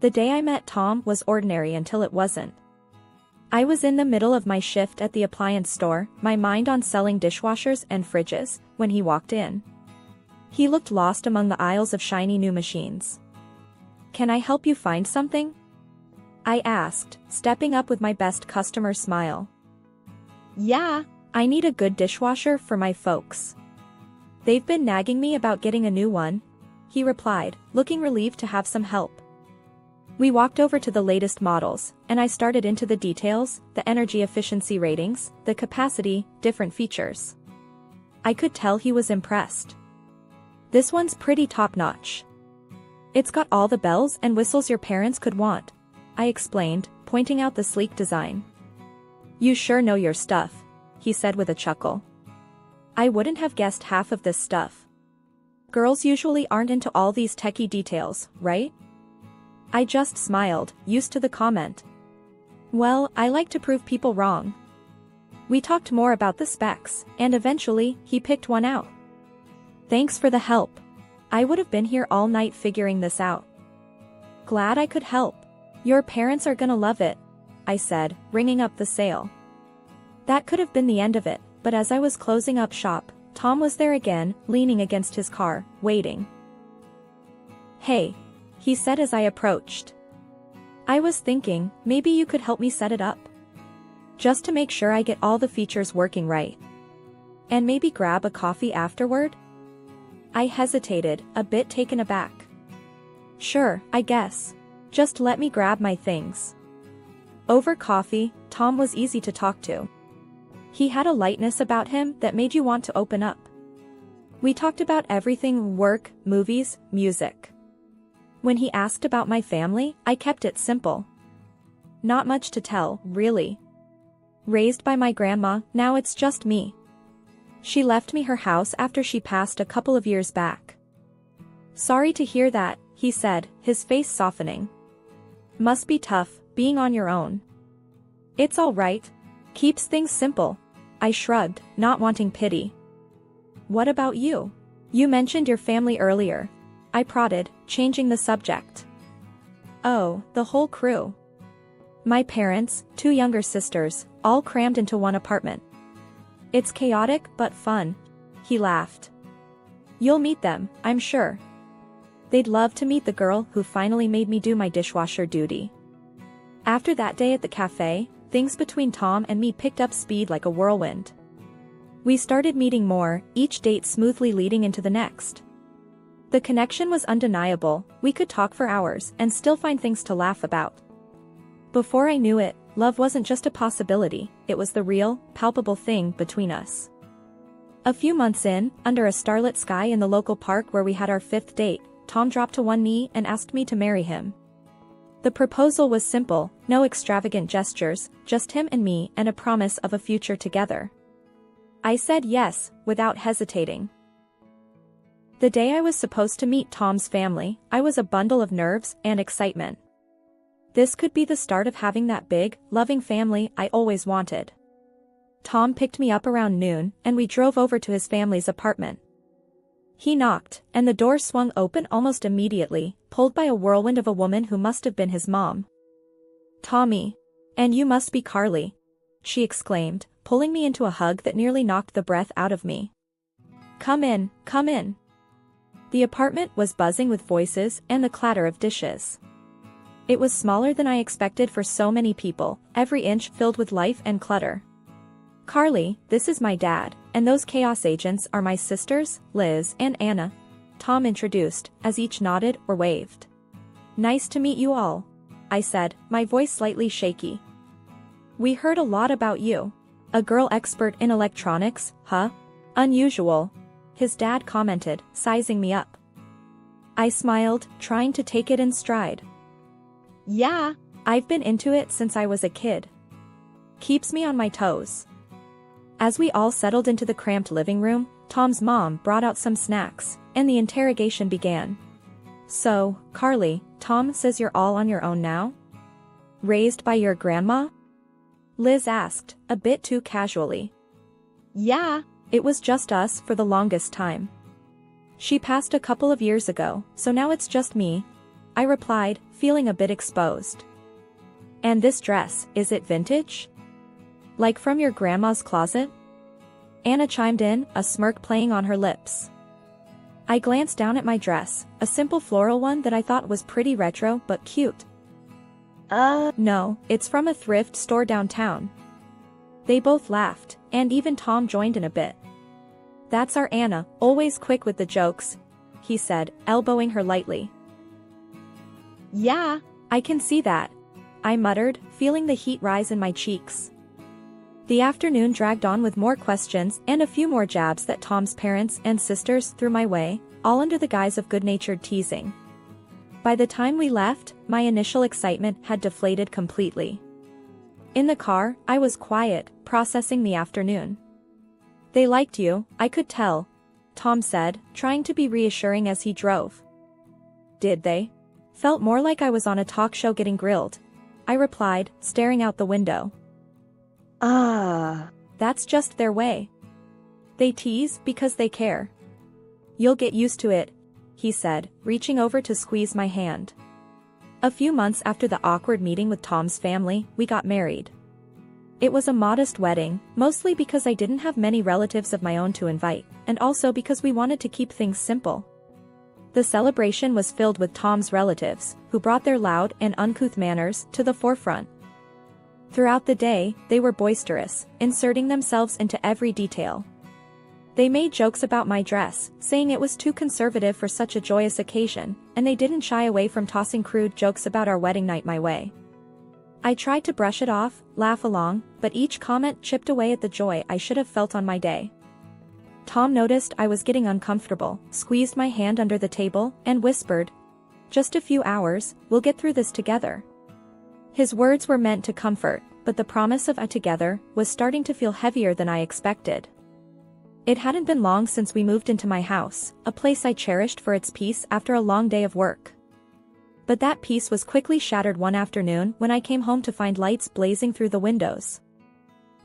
The day I met Tom was ordinary until it wasn't. I was in the middle of my shift at the appliance store, my mind on selling dishwashers and fridges, when he walked in. He looked lost among the aisles of shiny new machines. "Can I help you find something?" I asked, stepping up with my best customer smile. "Yeah, I need a good dishwasher for my folks. They've been nagging me about getting a new one," he replied, looking relieved to have some help. We walked over to the latest models, and I started into the details, the energy efficiency ratings, the capacity, different features. I could tell he was impressed. "This one's pretty top-notch. It's got all the bells and whistles your parents could want," I explained, pointing out the sleek design. "You sure know your stuff," he said with a chuckle. I wouldn't have guessed half of this stuff. Girls usually aren't into all these techie details, right? I just smiled, used to the comment. Well, I like to prove people wrong. We talked more about the specs, and eventually, he picked one out. "Thanks for the help. I would have been here all night figuring this out." "Glad I could help. Your parents are gonna love it," I said, ringing up the sale. That could have been the end of it, but as I was closing up shop, Tom was there again, leaning against his car, waiting. "Hey," he said as I approached. "I was thinking, maybe you could help me set it up. Just to make sure I get all the features working right. And maybe grab a coffee afterward?" I hesitated, a bit taken aback. "Sure, I guess. Just let me grab my things." Over coffee, Tom was easy to talk to. He had a lightness about him that made you want to open up. We talked about everything: work, movies, music. When he asked about my family, I kept it simple. Not much to tell, really. Raised by my grandma, now it's just me. She left me her house after she passed a couple of years back. "Sorry to hear that," he said, his face softening. "Must be tough, being on your own." "It's all right. Keeps things simple," I shrugged, not wanting pity. "What about you? You mentioned your family earlier," I prodded, changing the subject. "Oh, the whole crew. My parents, 2 younger sisters, all crammed into one apartment. It's chaotic but fun," he laughed. "You'll meet them, I'm sure. They'd love to meet the girl who finally made me do my dishwasher duty." After that day at the cafe, things between Tom and me picked up speed like a whirlwind. We started meeting more, each date smoothly leading into the next. The connection was undeniable, we could talk for hours and still find things to laugh about. Before I knew it, love wasn't just a possibility, it was the real, palpable thing between us. A few months in, under a starlit sky in the local park where we had our 5th date, Tom dropped to one knee and asked me to marry him. The proposal was simple, no extravagant gestures, just him and me and a promise of a future together. I said yes, without hesitating. The day I was supposed to meet Tom's family, I was a bundle of nerves and excitement. This could be the start of having that big, loving family I always wanted. Tom picked me up around noon, and we drove over to his family's apartment. He knocked, and the door swung open almost immediately, pulled by a whirlwind of a woman who must have been his mom. "Tommy. And you must be Carly," she exclaimed, pulling me into a hug that nearly knocked the breath out of me. Come in, come in." The apartment was buzzing with voices and the clatter of dishes. It was smaller than I expected for so many people, every inch filled with life and clutter. "Carly, this is my dad, and those chaos agents are my sisters, Liz and Anna," Tom introduced, as each nodded or waved. "Nice to meet you all," I said, my voice slightly shaky. "We heard a lot about you. A girl expert in electronics, huh? Unusual," his dad commented, sizing me up. I smiled, trying to take it in stride. "Yeah, I've been into it since I was a kid. Keeps me on my toes." As we all settled into the cramped living room, Tom's mom brought out some snacks, and the interrogation began. "So, Carly, Tom says you're all on your own now? Raised by your grandma?" Liz asked, a bit too casually. "Yeah, it was just us for the longest time. She passed a couple of years ago, so now it's just me," I replied, feeling a bit exposed. And this dress, is it vintage? Like from your grandma's closet? Anna chimed in, a smirk playing on her lips. I glanced down at my dress, a simple floral one that I thought was pretty retro but cute. No, it's from a thrift store downtown. They both laughed, and even Tom joined in a bit. That's our Anna, always quick with the jokes, he said, elbowing her lightly. Yeah, I can see that, I muttered, feeling the heat rise in my cheeks. The afternoon dragged on with more questions and a few more jabs that Tom's parents and sisters threw my way, all under the guise of good-natured teasing. By the time we left, my initial excitement had deflated completely. In the car, I was quiet, processing the afternoon. They liked you, I could tell, Tom said, trying to be reassuring as he drove. Did they? Felt more like I was on a talk show getting grilled, I replied, staring out the window. That's just their way. They tease because they care. You'll get used to it, he said, reaching over to squeeze my hand. A few months after the awkward meeting with Tom's family, we got married. It was a modest wedding, mostly because I didn't have many relatives of my own to invite, and also because we wanted to keep things simple. The celebration was filled with Tom's relatives, who brought their loud and uncouth manners to the forefront. Throughout the day, they were boisterous, inserting themselves into every detail. They made jokes about my dress, saying it was too conservative for such a joyous occasion, and they didn't shy away from tossing crude jokes about our wedding night my way. I tried to brush it off, laugh along, but each comment chipped away at the joy I should have felt on my day. Tom noticed I was getting uncomfortable, squeezed my hand under the table, and whispered, "Just a few hours, we'll get through this together." His words were meant to comfort, but the promise of a together was starting to feel heavier than I expected. It hadn't been long since we moved into my house, a place I cherished for its peace after a long day of work. But that peace was quickly shattered one afternoon when I came home to find lights blazing through the windows.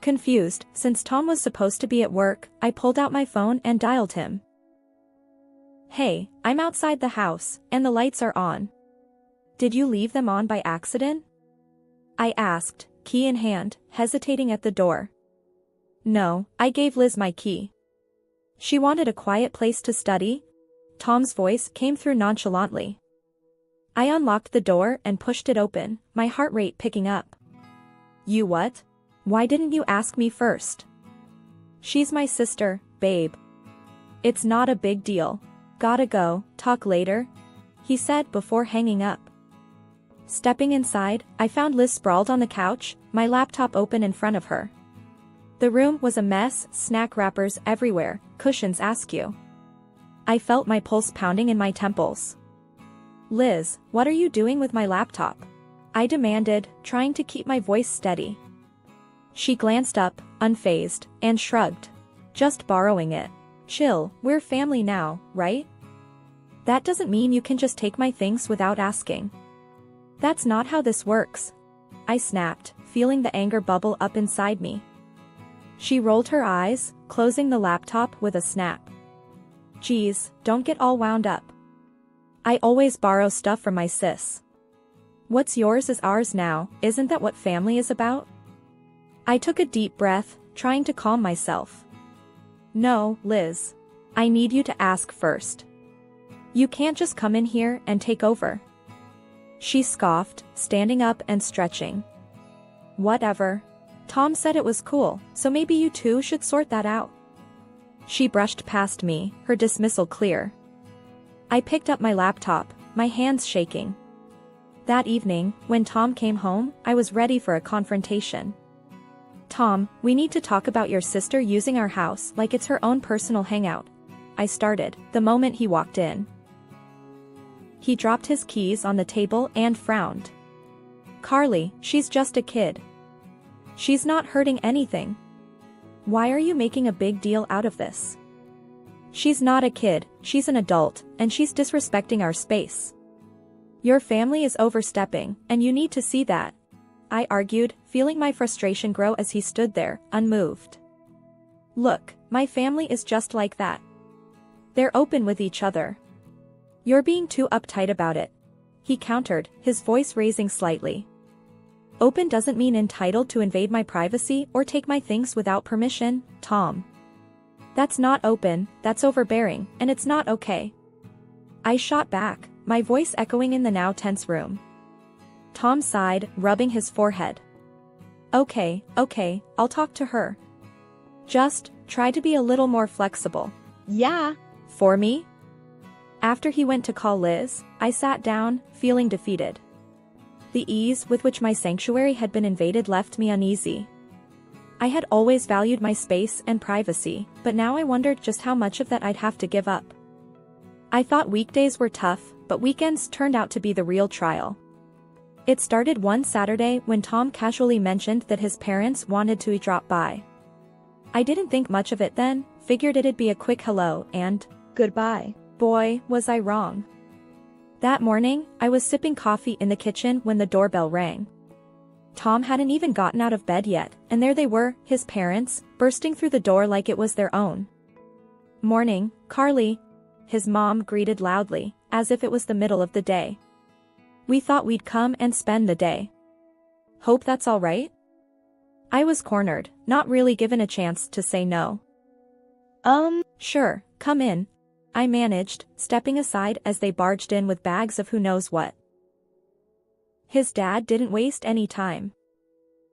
Confused, since Tom was supposed to be at work, I pulled out my phone and dialed him. "Hey, I'm outside the house, and the lights are on. Did you leave them on by accident?" I asked, key in hand, hesitating at the door. "No, I gave Liz my key. She wanted a quiet place to study." Tom's voice came through nonchalantly. I unlocked the door and pushed it open, my heart rate picking up. "You what? Why didn't you ask me first?" "She's my sister, babe. It's not a big deal. Gotta go, talk later," he said before hanging up. Stepping inside, I found Liz sprawled on the couch, my laptop open in front of her. The room was a mess, snack wrappers everywhere, cushions askew. I felt my pulse pounding in my temples. "Liz, what are you doing with my laptop?" I demanded, trying to keep my voice steady. She glanced up, unfazed, and shrugged. "Just borrowing it. Chill, we're family now, right? That doesn't mean you can just take my things without asking." "That's not how this works," I snapped, feeling the anger bubble up inside me. She rolled her eyes, closing the laptop with a snap. "Geez, don't get all wound up. I always borrow stuff from my sis. What's yours is ours now, isn't that what family is about?" I took a deep breath, trying to calm myself. "No, Liz. I need you to ask first. You can't just come in here and take over." She scoffed, standing up and stretching. "Whatever. Tom said it was cool, so maybe you two should sort that out." She brushed past me, her dismissal clear. I picked up my laptop, my hands shaking. That evening, when Tom came home, I was ready for a confrontation. "Tom, we need to talk about your sister using our house like it's her own personal hangout," I started, the moment he walked in. He dropped his keys on the table and frowned. "Carly, she's just a kid. She's not hurting anything. Why are you making a big deal out of this? She's not a kid, she's an adult, and she's disrespecting our space. Your family is overstepping, and you need to see that," I argued, feeling my frustration grow as he stood there, unmoved. "Look, my family is just like that. They're open with each other. You're being too uptight about it," he countered, his voice raising slightly. Open doesn't mean entitled to invade my privacy or take my things without permission, Tom. That's not open, that's overbearing, and it's not okay. I shot back, my voice echoing in the now tense room. Tom sighed, rubbing his forehead. Okay, I'll talk to her. Just, try to be a little more flexible. Yeah. For me? After he went to call Liz, I sat down, feeling defeated. The ease with which my sanctuary had been invaded left me uneasy. I had always valued my space and privacy, but now I wondered just how much of that I'd have to give up. I thought weekdays were tough, but weekends turned out to be the real trial. It started one Saturday when Tom casually mentioned that his parents wanted to drop by. I didn't think much of it then, figured it'd be a quick hello and goodbye. Boy, was I wrong. That morning, I was sipping coffee in the kitchen when the doorbell rang. Tom hadn't even gotten out of bed yet, and there they were, his parents, bursting through the door like it was their own. Morning, Carly. His mom greeted loudly, as if it was the middle of the day. We thought we'd come and spend the day. Hope that's all right? I was cornered, not really given a chance to say no. Sure, come in, I managed, stepping aside as they barged in with bags of who knows what. His dad didn't waste any time.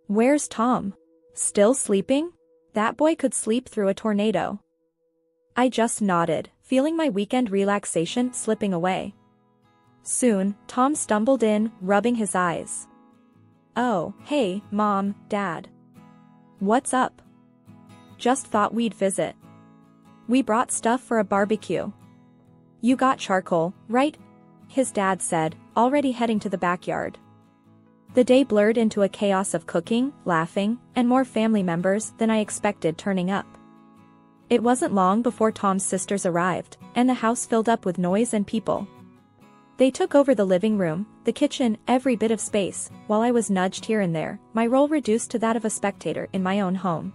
Where's Tom? Still sleeping? That boy could sleep through a tornado. I just nodded, feeling my weekend relaxation slipping away. Soon, Tom stumbled in, rubbing his eyes. Oh, hey, Mom, Dad. What's up? Just thought we'd visit. We brought stuff for a barbecue. You got charcoal, right? His dad said, already heading to the backyard. The day blurred into a chaos of cooking, laughing, and more family members than I expected turning up. It wasn't long before Tom's sisters arrived, and the house filled up with noise and people. They took over the living room, the kitchen, every bit of space, while I was nudged here and there, my role reduced to that of a spectator in my own home.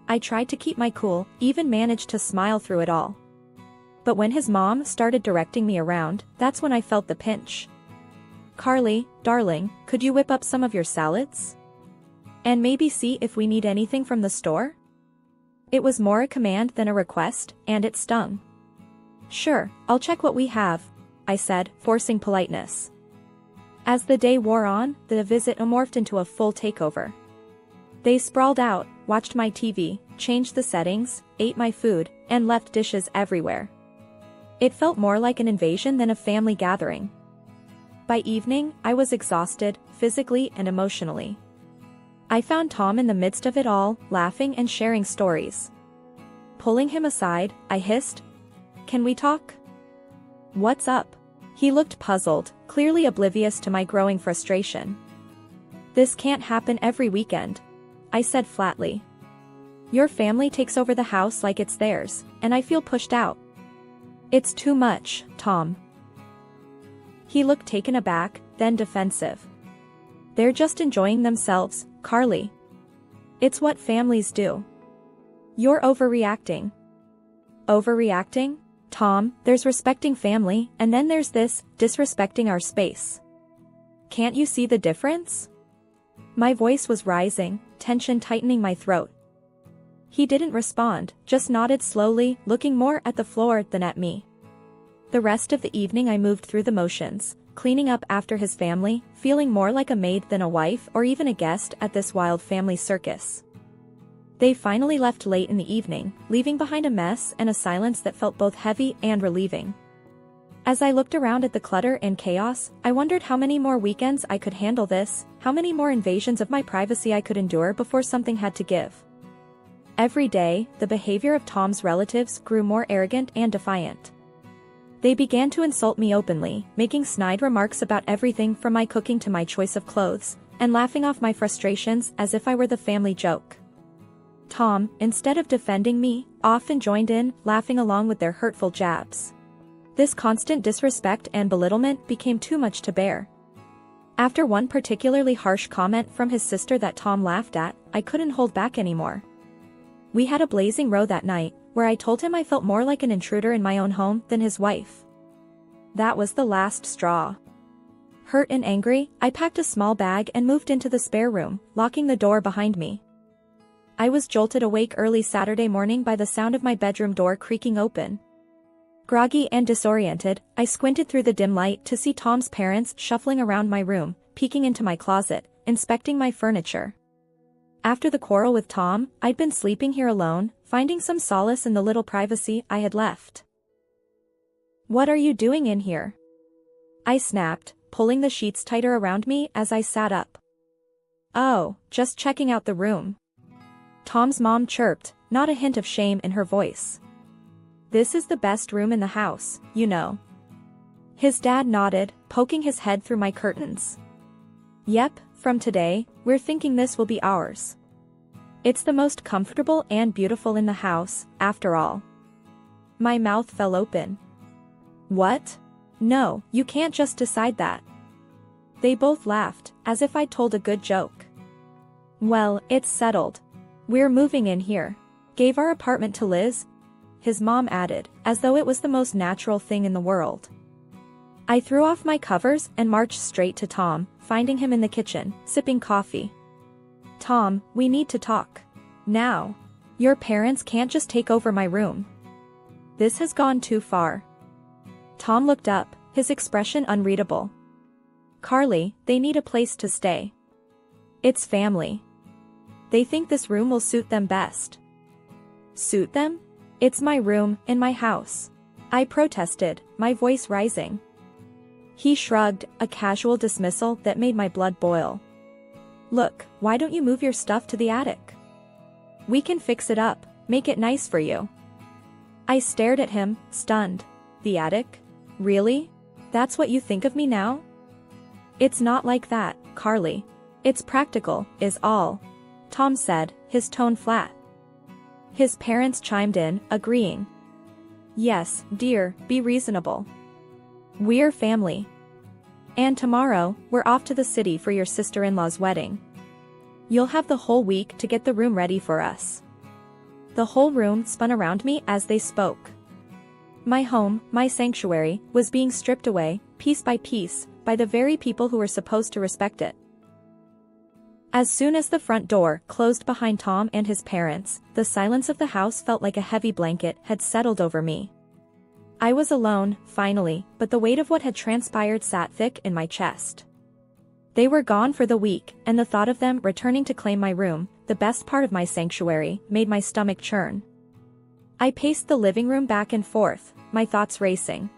I tried to keep my cool, even managed to smile through it all. But when his mom started directing me around, that's when I felt the pinch. Carly, darling, could you whip up some of your salads? And maybe see if we need anything from the store? It was more a command than a request, and it stung. Sure, I'll check what we have, I said, forcing politeness. As the day wore on, the visit morphed into a full takeover. They sprawled out, watched my TV, changed the settings, ate my food, and left dishes everywhere. It felt more like an invasion than a family gathering. By evening, I was exhausted, physically and emotionally. I found Tom in the midst of it all, laughing and sharing stories. Pulling him aside, I hissed, "Can we talk?" "What's up?" He looked puzzled, clearly oblivious to my growing frustration. "This can't happen every weekend," I said flatly. "Your family takes over the house like it's theirs, and I feel pushed out." "It's too much, Tom." He looked taken aback, then defensive. "They're just enjoying themselves, Carly. It's what families do." "You're overreacting." "Overreacting? Tom, there's respecting family, and then there's this, disrespecting our space. Can't you see the difference?" My voice was rising, tension tightening my throat. He didn't respond, just nodded slowly, looking more at the floor than at me. The rest of the evening I moved through the motions, cleaning up after his family, feeling more like a maid than a wife or even a guest at this wild family circus. They finally left late in the evening, leaving behind a mess and a silence that felt both heavy and relieving. As I looked around at the clutter and chaos, I wondered how many more weekends I could handle this, how many more invasions of my privacy I could endure before something had to give. Every day, the behavior of Tom's relatives grew more arrogant and defiant. They began to insult me openly, making snide remarks about everything from my cooking to my choice of clothes, and laughing off my frustrations as if I were the family joke. Tom, instead of defending me, often joined in, laughing along with their hurtful jabs. This constant disrespect and belittlement became too much to bear. After one particularly harsh comment from his sister that Tom laughed at, I couldn't hold back anymore. We had a blazing row that night, where I told him I felt more like an intruder in my own home than his wife. That was the last straw. Hurt and angry, I packed a small bag and moved into the spare room, locking the door behind me. I was jolted awake early Saturday morning by the sound of my bedroom door creaking open. Groggy and disoriented, I squinted through the dim light to see Tom's parents shuffling around my room, peeking into my closet, inspecting my furniture. After the quarrel with Tom, I'd been sleeping here alone, finding some solace in the little privacy I had left. "What are you doing in here?" I snapped, pulling the sheets tighter around me as I sat up. "Oh, just checking out the room." Tom's mom chirped, not a hint of shame in her voice. "This is the best room in the house, you know." His dad nodded, poking his head through my curtains. "Yep, from today, we're thinking this will be ours. It's the most comfortable and beautiful in the house, after all." My mouth fell open. "What? No, you can't just decide that." They both laughed, as if I'd told a good joke. "Well, it's settled. We're moving in here. Gave our apartment to Liz," his mom added, as though it was the most natural thing in the world. I threw off my covers and marched straight to Tom, finding him in the kitchen, sipping coffee. "Tom, we need to talk. Now. Your parents can't just take over my room. This has gone too far." Tom looked up, his expression unreadable. "Carly, they need a place to stay. It's family. They think this room will suit them best." "Suit them? It's my room, in my house," I protested, my voice rising. He shrugged, a casual dismissal that made my blood boil. "Look, why don't you move your stuff to the attic? We can fix it up, make it nice for you." I stared at him, stunned. "The attic? Really? That's what you think of me now?" "It's not like that, Carly. It's practical, is all," Tom said, his tone flat. His parents chimed in, agreeing. "Yes, dear, be reasonable. We're family. And tomorrow, we're off to the city for your sister-in-law's wedding. You'll have the whole week to get the room ready for us." The whole room spun around me as they spoke. My home, my sanctuary, was being stripped away, piece by piece, by the very people who were supposed to respect it. As soon as the front door closed behind Tom and his parents, the silence of the house felt like a heavy blanket had settled over me. I was alone, finally, but the weight of what had transpired sat thick in my chest. They were gone for the week, and the thought of them returning to claim my room, the best part of my sanctuary, made my stomach churn. I paced the living room back and forth, my thoughts racing.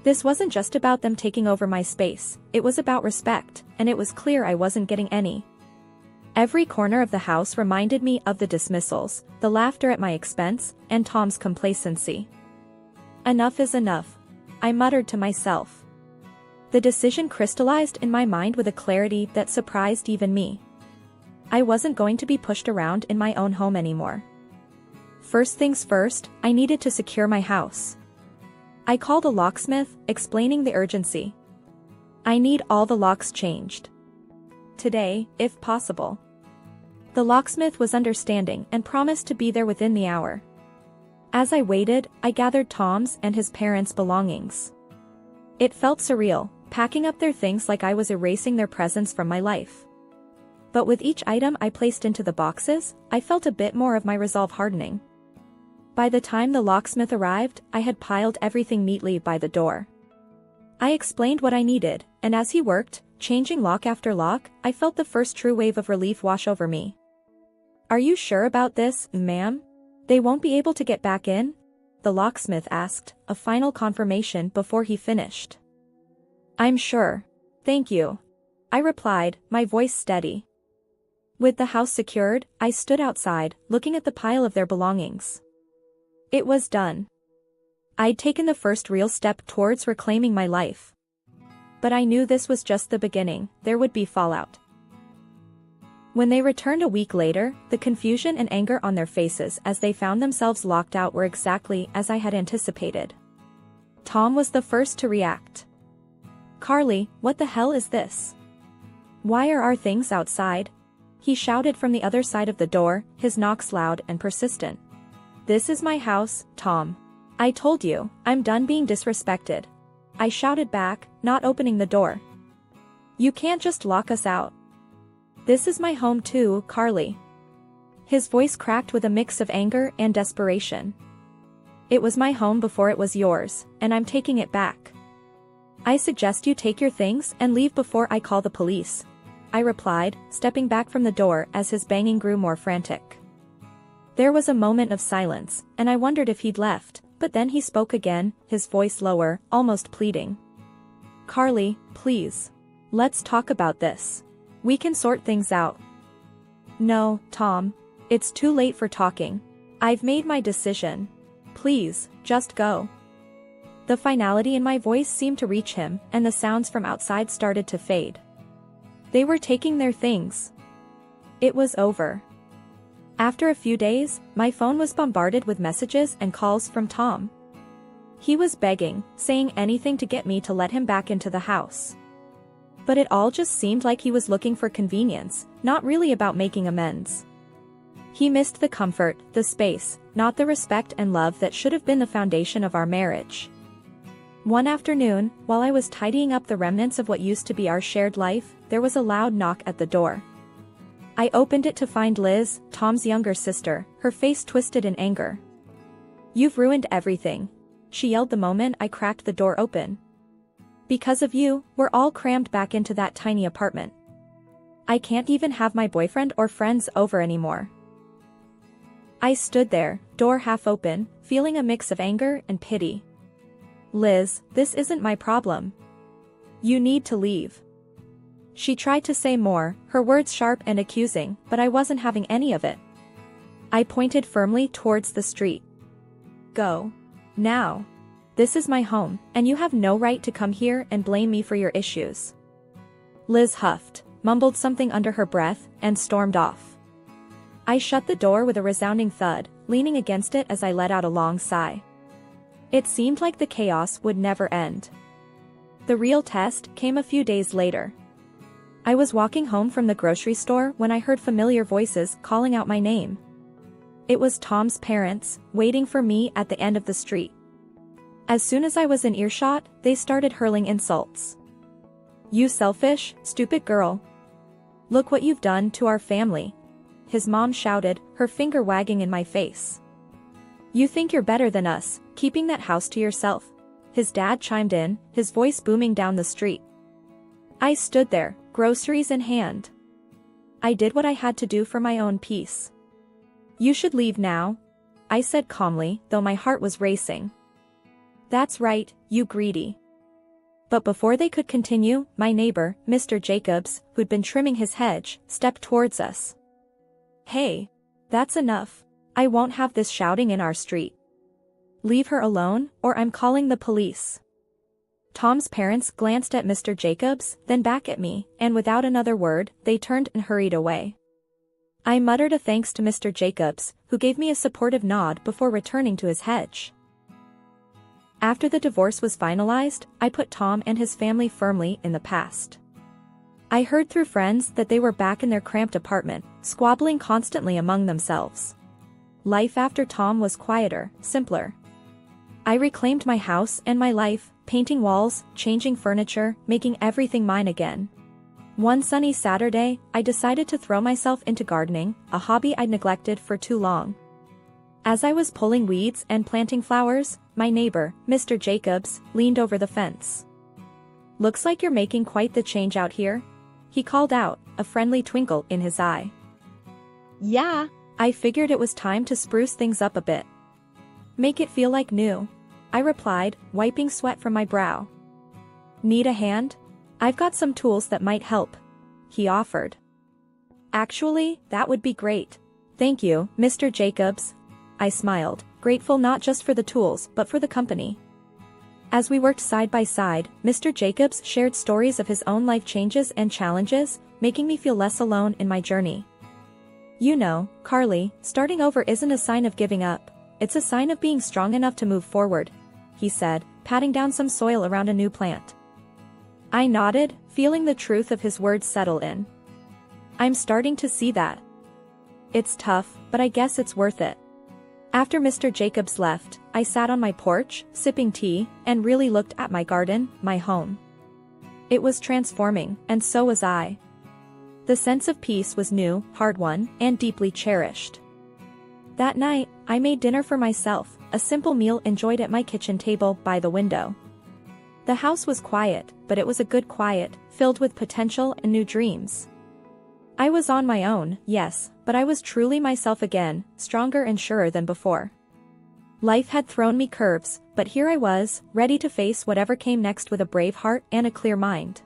This wasn't just about them taking over my space, it was about respect, and it was clear I wasn't getting any. Every corner of the house reminded me of the dismissals, the laughter at my expense, and Tom's complacency. Enough is enough, I muttered to myself. The decision crystallized in my mind with a clarity that surprised even me. I wasn't going to be pushed around in my own home anymore. First things first, I needed to secure my house. I called a locksmith, explaining the urgency. "I need all the locks changed today, if possible." The locksmith was understanding and promised to be there within the hour. As I waited, I gathered Tom's and his parents' belongings. It felt surreal, packing up their things like I was erasing their presence from my life. But with each item I placed into the boxes, I felt a bit more of my resolve hardening. By the time the locksmith arrived, I had piled everything neatly by the door. I explained what I needed, and as he worked, changing lock after lock, I felt the first true wave of relief wash over me. "Are you sure about this, ma'am? They won't be able to get back in?" the locksmith asked, a final confirmation before he finished. "I'm sure. Thank you," I replied, my voice steady. With the house secured, I stood outside, looking at the pile of their belongings. It was done. I'd taken the first real step towards reclaiming my life. But I knew this was just the beginning, there would be fallout. When they returned a week later, the confusion and anger on their faces as they found themselves locked out were exactly as I had anticipated. Tom was the first to react. "Carly, what the hell is this? Why are our things outside?" he shouted from the other side of the door, his knocks loud and persistent. "This is my house, Tom. I told you, I'm done being disrespected," I shouted back, not opening the door. You can't just lock us out. This is my home too, Carly. His voice cracked with a mix of anger and desperation. It was my home before it was yours, and I'm taking it back. I suggest you take your things and leave before I call the police, I replied, stepping back from the door as his banging grew more frantic. There was a moment of silence, and I wondered if he'd left, but then he spoke again, his voice lower, almost pleading. Carly, please. Let's talk about this. We can sort things out. No, Tom. It's too late for talking. I've made my decision. Please, just go. The finality in my voice seemed to reach him, and the sounds from outside started to fade. They were taking their things. It was over. After a few days, my phone was bombarded with messages and calls from Tom. He was begging, saying anything to get me to let him back into the house. But it all just seemed like he was looking for convenience, not really about making amends. He missed the comfort, the space, not the respect and love that should have been the foundation of our marriage. One afternoon, while I was tidying up the remnants of what used to be our shared life, there was a loud knock at the door. I opened it to find Liz, Tom's younger sister, her face twisted in anger. You've ruined everything, she yelled the moment I cracked the door open. Because of you, we're all crammed back into that tiny apartment. I can't even have my boyfriend or friends over anymore. I stood there, door half open, feeling a mix of anger and pity. Liz, this isn't my problem. You need to leave. She tried to say more, her words sharp and accusing, but I wasn't having any of it. I pointed firmly towards the street. Go. Now. This is my home, and you have no right to come here and blame me for your issues. Liz huffed, mumbled something under her breath, and stormed off. I shut the door with a resounding thud, leaning against it as I let out a long sigh. It seemed like the chaos would never end. The real test came a few days later. I was walking home from the grocery store when I heard familiar voices calling out my name. It was Tom's parents, waiting for me at the end of the street. As soon as I was in earshot, they started hurling insults. You selfish, stupid girl. Look what you've done to our family. His mom shouted, her finger wagging in my face. You think you're better than us, keeping that house to yourself. His dad chimed in, his voice booming down the street. I stood there, groceries in hand. I did what I had to do for my own peace. You should leave now, I said calmly, though my heart was racing. That's right, you greedy. But before they could continue, my neighbor, Mr. Jacobs, who'd been trimming his hedge, stepped towards us. Hey. That's enough. I won't have this shouting in our street. Leave her alone, or I'm calling the police. Tom's parents glanced at Mr. Jacobs, then back at me, and without another word, they turned and hurried away. I muttered a thanks to Mr. Jacobs, who gave me a supportive nod before returning to his hedge. After the divorce was finalized, I put Tom and his family firmly in the past. I heard through friends that they were back in their cramped apartment, squabbling constantly among themselves. Life after Tom was quieter, simpler. I reclaimed my house and my life, painting walls, changing furniture, making everything mine again. One sunny Saturday, I decided to throw myself into gardening, a hobby I'd neglected for too long. As I was pulling weeds and planting flowers, my neighbor, Mr. Jacobs, leaned over the fence. Looks like you're making quite the change out here, he called out, a friendly twinkle in his eye. Yeah, I figured it was time to spruce things up a bit. Make it feel like new, I replied, wiping sweat from my brow. Need a hand? I've got some tools that might help, he offered. Actually, that would be great. Thank you, Mr. Jacobs, I smiled, grateful not just for the tools but for the company. As we worked side by side, Mr. Jacobs shared stories of his own life changes and challenges, making me feel less alone in my journey. You know, Carly, starting over isn't a sign of giving up, it's a sign of being strong enough to move forward, he said, patting down some soil around a new plant. I nodded, feeling the truth of his words settle in. I'm starting to see that. It's tough, but I guess it's worth it. After Mr. Jacobs left, I sat on my porch, sipping tea, and really looked at my garden, my home. It was transforming, and so was I. The sense of peace was new, hard-won, and deeply cherished. That night, I made dinner for myself, a simple meal enjoyed at my kitchen table by the window. The house was quiet, but it was a good quiet, filled with potential and new dreams. I was on my own, yes, but I was truly myself again, stronger and surer than before. Life had thrown me curves, but here I was, ready to face whatever came next with a brave heart and a clear mind.